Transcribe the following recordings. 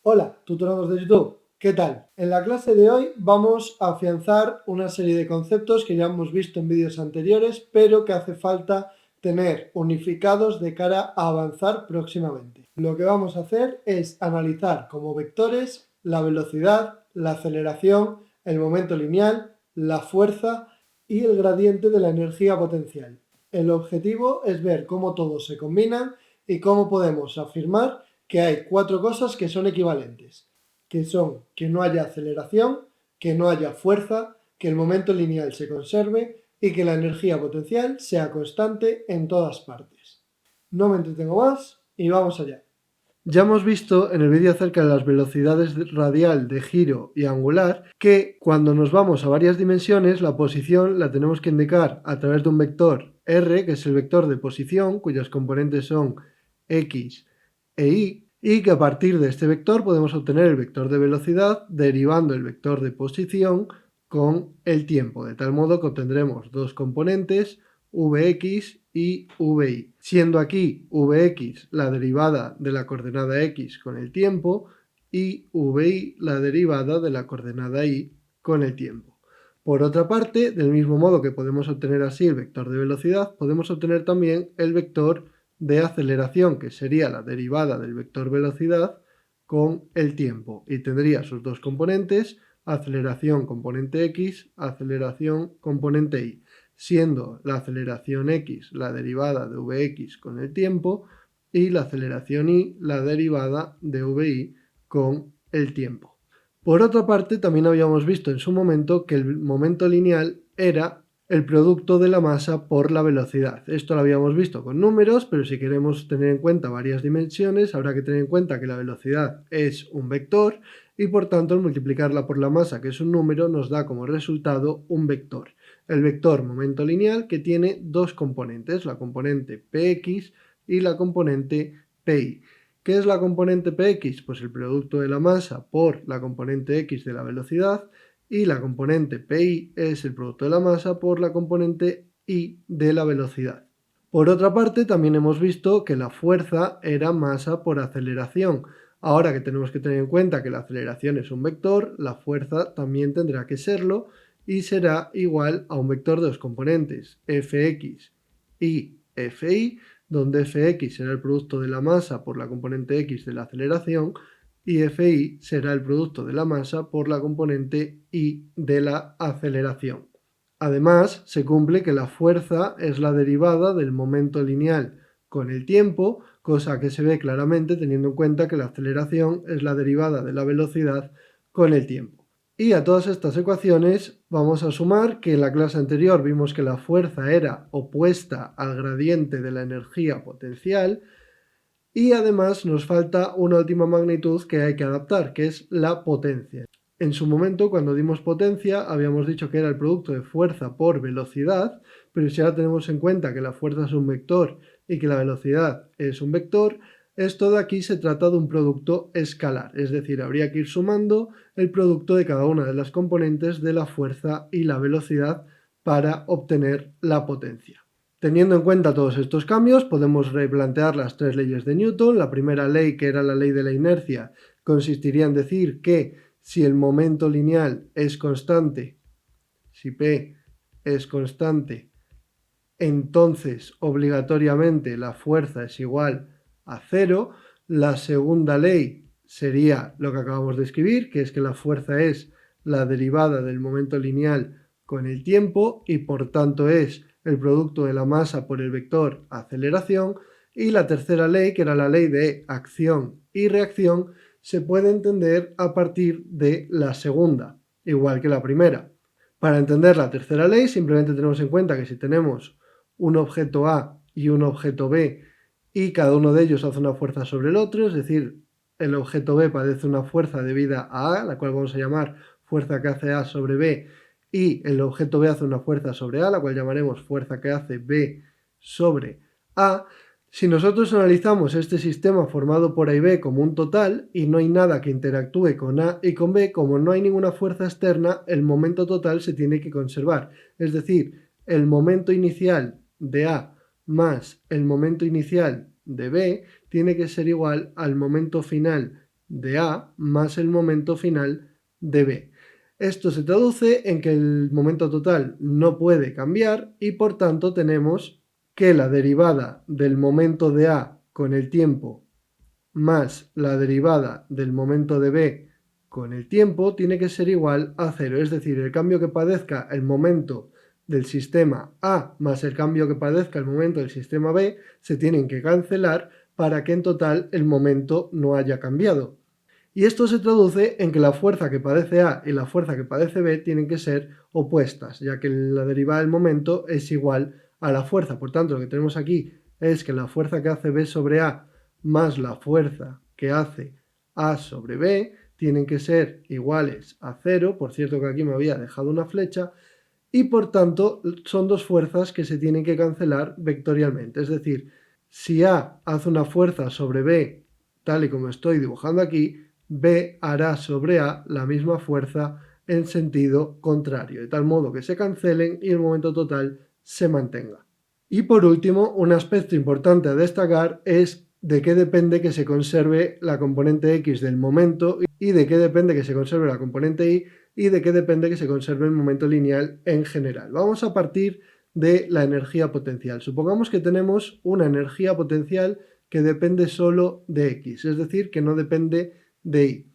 Hola, tutorados de YouTube, ¿qué tal? En la clase de hoy vamos a afianzar una serie de conceptos que ya hemos visto en vídeos anteriores, pero que hace falta tener unificados de cara a avanzar próximamente. Lo que vamos a hacer es analizar como vectores la velocidad, la aceleración, el momento lineal, la fuerza y el gradiente de la energía potencial. El objetivo es ver cómo todos se combinan y cómo podemos afirmar que hay cuatro cosas que son equivalentes, que son que no haya aceleración, que no haya fuerza, que el momento lineal se conserve y que la energía potencial sea constante en todas partes. No me entretengo más y vamos allá. Ya hemos visto en el vídeo acerca de las velocidades radial, de giro y angular que cuando nos vamos a varias dimensiones la posición la tenemos que indicar a través de un vector r, que es el vector de posición, cuyas componentes son x e y que a partir de este vector podemos obtener el vector de velocidad derivando el vector de posición con el tiempo, de tal modo que obtendremos dos componentes, Vx y Vi, siendo aquí Vx la derivada de la coordenada x con el tiempo y Vi la derivada de la coordenada y con el tiempo. Por otra parte, del mismo modo que podemos obtener así el vector de velocidad, podemos obtener también el vector de aceleración, que sería la derivada del vector velocidad con el tiempo, y tendría sus dos componentes, aceleración componente x, aceleración componente y, siendo la aceleración x la derivada de Vx con el tiempo y la aceleración y la derivada de Vi con el tiempo. Por otra parte, también habíamos visto en su momento que el momento lineal era el producto de la masa por la velocidad. Esto lo habíamos visto con números, pero si queremos tener en cuenta varias dimensiones, habrá que tener en cuenta que la velocidad es un vector y por tanto al multiplicarla por la masa, que es un número, nos da como resultado un vector. El vector momento lineal, que tiene dos componentes, la componente px y la componente pi. ¿Qué es la componente px? Pues el producto de la masa por la componente x de la velocidad, y la componente pi es el producto de la masa por la componente y de la velocidad. Por otra parte, también hemos visto que la fuerza era masa por aceleración. Ahora que tenemos que tener en cuenta que la aceleración es un vector, la fuerza también tendrá que serlo y será igual a un vector de dos componentes, fx y fi, donde fx será el producto de la masa por la componente x de la aceleración y fi será el producto de la masa por la componente y de la aceleración. Además, se cumple que la fuerza es la derivada del momento lineal con el tiempo, cosa que se ve claramente teniendo en cuenta que la aceleración es la derivada de la velocidad con el tiempo. Y a todas estas ecuaciones vamos a sumar que en la clase anterior vimos que la fuerza era opuesta al gradiente de la energía potencial y además nos falta una última magnitud que hay que adaptar, que es la potencia. En su momento, cuando dimos potencia, habíamos dicho que era el producto de fuerza por velocidad, pero si ahora tenemos en cuenta que la fuerza es un vector y que la velocidad es un vector, esto de aquí se trata de un producto escalar, es decir, habría que ir sumando el producto de cada una de las componentes de la fuerza y la velocidad para obtener la potencia. Teniendo en cuenta todos estos cambios, podemos replantear las tres leyes de Newton. La primera ley, que era la ley de la inercia, consistiría en decir que si el momento lineal es constante, si P es constante, entonces obligatoriamente la fuerza es igual a cero. La segunda ley sería lo que acabamos de escribir, que es que la fuerza es la derivada del momento lineal con el tiempo y por tanto es el producto de la masa por el vector aceleración. Y la tercera ley, que era la ley de acción y reacción, se puede entender a partir de la segunda, igual que la primera. Para entender la tercera ley, simplemente tenemos en cuenta que si tenemos un objeto A y un objeto B y cada uno de ellos hace una fuerza sobre el otro, es decir, el objeto B padece una fuerza debida a A, la cual vamos a llamar fuerza que hace A sobre B, y el objeto B hace una fuerza sobre A, la cual llamaremos fuerza que hace B sobre A. Si nosotros analizamos este sistema formado por A y B como un total y no hay nada que interactúe con A y con B, como no hay ninguna fuerza externa, el momento total se tiene que conservar. Es decir, el momento inicial de A más el momento inicial de B tiene que ser igual al momento final de A más el momento final de B. Esto se traduce en que el momento total no puede cambiar y por tanto tenemos que la derivada del momento de A con el tiempo más la derivada del momento de B con el tiempo tiene que ser igual a 0. Es decir, el cambio que padezca el momento del sistema A más el cambio que padezca el momento del sistema B se tienen que cancelar para que en total el momento no haya cambiado. Y esto se traduce en que la fuerza que padece A y la fuerza que padece B tienen que ser opuestas, ya que la derivada del momento es igual a la fuerza. Por tanto, lo que tenemos aquí es que la fuerza que hace B sobre A más la fuerza que hace A sobre B tienen que ser iguales a 0. Por cierto que aquí me había dejado una flecha. Y por tanto son dos fuerzas que se tienen que cancelar vectorialmente. Es decir, si A hace una fuerza sobre B, tal y como estoy dibujando aquí, B hará sobre A la misma fuerza en sentido contrario, de tal modo que se cancelen y el momento total se mantenga. Y por último, un aspecto importante a destacar es de qué depende que se conserve la componente X del momento y de qué depende que se conserve la componente Y y de qué depende que se conserve el momento lineal en general. Vamos a partir de la energía potencial. Supongamos que tenemos una energía potencial que depende solo de X, es decir, que no depende de Y.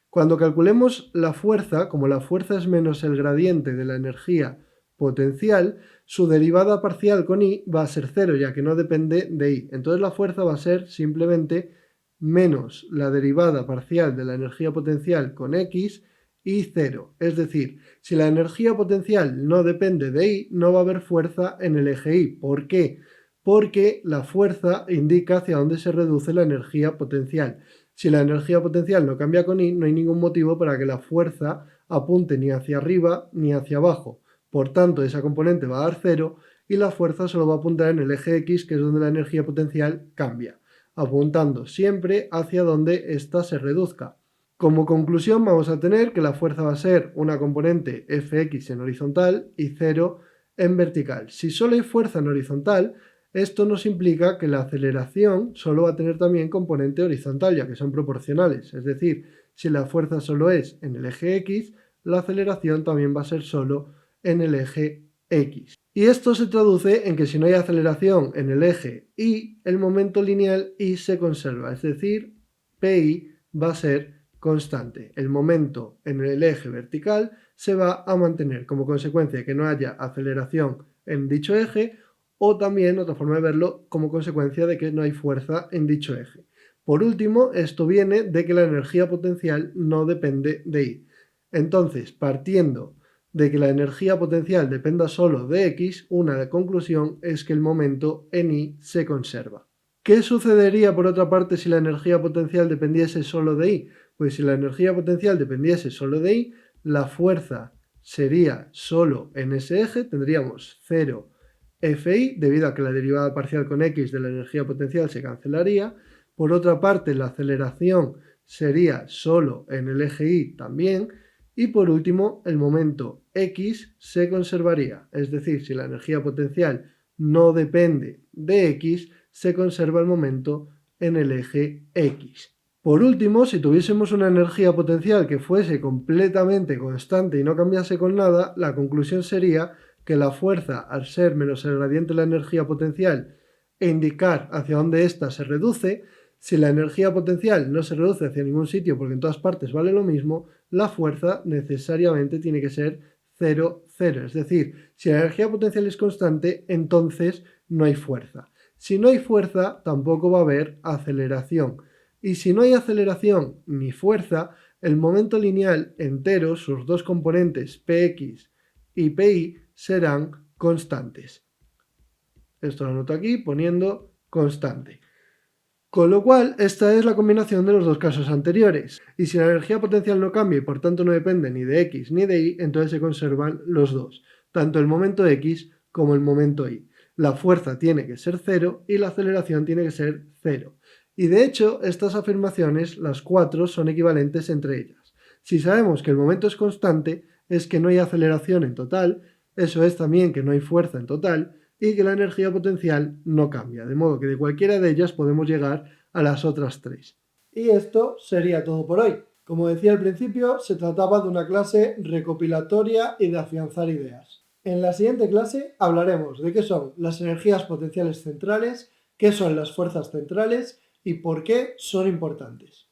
Cuando calculemos la fuerza, como la fuerza es menos el gradiente de la energía potencial, su derivada parcial con Y va a ser 0, ya que no depende de Y. Entonces la fuerza va a ser simplemente menos la derivada parcial de la energía potencial con X y 0. Es decir, si la energía potencial no depende de Y, no va a haber fuerza en el eje Y. ¿Por qué? Porque la fuerza indica hacia dónde se reduce la energía potencial. Si la energía potencial no cambia con Y, no hay ningún motivo para que la fuerza apunte ni hacia arriba ni hacia abajo. Por tanto, esa componente va a dar 0 y la fuerza solo va a apuntar en el eje X, que es donde la energía potencial cambia, apuntando siempre hacia donde ésta se reduzca. Como conclusión vamos a tener que la fuerza va a ser una componente Fx en horizontal y 0 en vertical. Si solo hay fuerza en horizontal, esto nos implica que la aceleración solo va a tener también componente horizontal, ya que son proporcionales. Es decir, si la fuerza solo es en el eje X, la aceleración también va a ser solo en el eje X. Y esto se traduce en que si no hay aceleración en el eje Y, el momento lineal Y se conserva. Es decir, Pi va a ser constante. El momento en el eje vertical se va a mantener como consecuencia de que no haya aceleración en dicho eje, o también, otra forma de verlo, como consecuencia de que no hay fuerza en dicho eje. Por último, esto viene de que la energía potencial no depende de Y. Entonces, partiendo de que la energía potencial dependa solo de X, una conclusión es que el momento en Y se conserva. ¿Qué sucedería por otra parte si la energía potencial dependiese solo de Y? Pues si la energía potencial dependiese solo de Y, la fuerza sería solo en ese eje, tendríamos 0 Fi, debido a que la derivada parcial con X de la energía potencial se cancelaría. Por otra parte, la aceleración sería solo en el eje Y también. Y por último, el momento X se conservaría, es decir, si la energía potencial no depende de X, se conserva el momento en el eje X. Por último, si tuviésemos una energía potencial que fuese completamente constante y no cambiase con nada, la conclusión sería que la fuerza, al ser menos el gradiente de la energía potencial e indicar hacia dónde ésta se reduce, si la energía potencial no se reduce hacia ningún sitio porque en todas partes vale lo mismo, la fuerza necesariamente tiene que ser 0, 0. Es decir, si la energía potencial es constante, entonces no hay fuerza. Si no hay fuerza, tampoco va a haber aceleración. Y si no hay aceleración ni fuerza, el momento lineal entero, sus dos componentes Px y Pi, serán constantes. Esto lo anoto aquí poniendo constante. Con lo cual, esta es la combinación de los dos casos anteriores. Y si la energía potencial no cambia y por tanto no depende ni de X ni de Y, entonces se conservan los dos, tanto el momento X como el momento Y. La fuerza tiene que ser 0 y la aceleración tiene que ser 0. Y de hecho, estas afirmaciones, las cuatro, son equivalentes entre ellas. Si sabemos que el momento es constante, es que no hay aceleración en total, eso es también que no hay fuerza en total, y que la energía potencial no cambia, de modo que de cualquiera de ellas podemos llegar a las otras tres. Y esto sería todo por hoy. Como decía al principio, se trataba de una clase recopilatoria y de afianzar ideas. En la siguiente clase hablaremos de qué son las energías potenciales centrales, qué son las fuerzas centrales y por qué son importantes.